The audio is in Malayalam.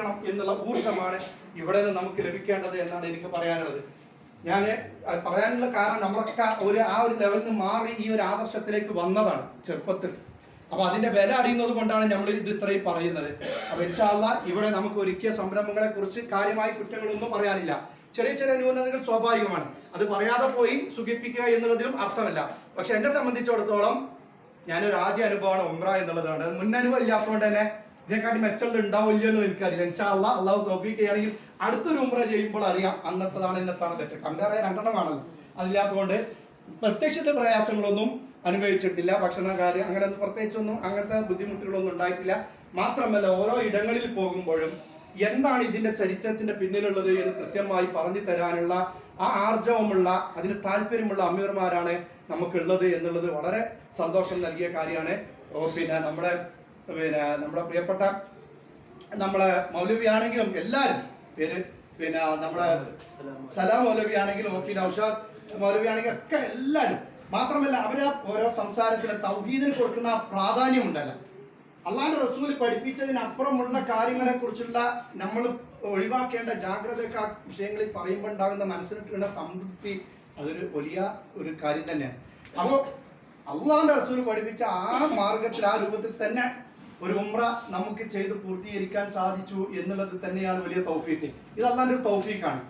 സാധിക്കണം എന്നുള്ള ഊർജ്ജമാണ് ഇവിടെ നിന്ന് നമുക്ക് ലഭിക്കേണ്ടത് എന്നാണ് എനിക്ക് പറയാനുള്ളത്. ഞാൻ പറയാനുള്ള കാരണം നമ്മളൊക്കെ ആ ഒരു ലെവലിൽ നിന്ന് മാറി ഈ ഒരു ആദർശത്തിലേക്ക് വന്നതാണ് ചെറുപ്പത്തിൽ. അപ്പൊ അതിന്റെ വില അറിയുന്നത് കൊണ്ടാണ് നമ്മൾ ഇത് ഇത്രയും പറയുന്നത്. അപ്പൊ ഇൻഷാ അല്ലാഹ് ഇവിടെ നമുക്ക് ഒരുക്കിയ സംരംഭങ്ങളെ കുറിച്ച് കാര്യമായ കുറ്റങ്ങളൊന്നും പറയാനില്ല. ചെറിയ ചെറിയ ന്യൂനതകൾ സ്വാഭാവികമാണ്, അത് പറയാതെ പോയി സുഖിപ്പിക്കുക എന്നുള്ളതിലും അർത്ഥമല്ല. പക്ഷെ എന്നെ സംബന്ധിച്ചിടത്തോളം ഞാനൊരു ആദ്യ അനുഭവമാണ് ഉംറ എന്നുള്ളതാണ്. അത് മുന്നനുഭവം ഇല്ലാത്തതുകൊണ്ട് തന്നെ ഇതിനെക്കാട്ടി മെച്ചമുള്ള ഉണ്ടാവില്ല എന്ന് എനിക്കറിയില്ല. ഇൻഷാ അല്ലാഹ് അള്ളാഹു തൗഫീഖ് ചെയ്യുകയാണെങ്കിൽ അടുത്തൊരു ഉംറ ചെയ്യുമ്പോൾ അറിയാം അന്നത്തതാണ് ഇന്നത്താണ് തെറ്റ്. കമ്പയർ ചെയ്യാൻ രണ്ടെണ്ണമാണല്ലോ. അതില്ലാത്തതുകൊണ്ട് പ്രത്യക്ഷത്തെ പ്രയാസങ്ങളൊന്നും അനുഭവിച്ചിട്ടില്ല. ഭക്ഷണ കാര്യം അങ്ങനെ പ്രത്യേകിച്ചൊന്നും അങ്ങനത്തെ ബുദ്ധിമുട്ടുകളൊന്നും ഉണ്ടായിട്ടില്ല. മാത്രമല്ല ഓരോ ഇടങ്ങളിൽ പോകുമ്പോഴും എന്താണ് ഇതിന്റെ ചരിത്രത്തിന്റെ പിന്നിലുള്ളത് എന്ന് കൃത്യമായി പറഞ്ഞു തരാനുള്ള ആ ആർജവമുള്ള അതിന് താല്പര്യമുള്ള അമീർമാരാണ് നമുക്കുള്ളത് എന്നുള്ളത് വളരെ സന്തോഷം നൽകിയ കാര്യമാണ്. പിന്നെ നമ്മുടെ പ്രിയപ്പെട്ട നമ്മളെ മൗലവി ആണെങ്കിലും എല്ലാവരും പേര് പിന്നെ നമ്മളെ സലാം മൗലവി ആണെങ്കിലും പിന്നെ ഔഷാദ് മൗലവി ആണെങ്കിലും ഒക്കെ എല്ലാവരും, മാത്രമല്ല അവര് ഓരോ സംസാരത്തിന് തൗഹീദിന് കൊടുക്കുന്ന പ്രാധാന്യം ഉണ്ടല്ലോ, അള്ളാഹുവിന്റെ റസൂൽ പഠിപ്പിച്ചതിനപ്പുറമുള്ള കാര്യങ്ങളെ കുറിച്ചുള്ള നമ്മൾ ഒഴിവാക്കേണ്ട ജാഗ്രത വിഷയങ്ങളിൽ പറയുമ്പോൾ ഉണ്ടാകുന്ന മനസ്സിലിട്ടുള്ള സംതൃപ്തി അതൊരു വലിയ ഒരു കാര്യം തന്നെയാണ്. അപ്പോൾ അള്ളാഹുവിന്റെ റസൂൽ പഠിപ്പിച്ച ആ മാർഗത്തിൽ ആ രൂപത്തിൽ തന്നെ ഒരു ഉംറ നമുക്ക് ചെയ്ത് പൂർത്തീകരിക്കാൻ സാധിച്ചു എന്നുള്ളത് തന്നെയാണ് വലിയ തൗഫീഖ്. ഇത് അള്ളാഹുവിന്റെ ഒരു തൗഫീഖാണ്.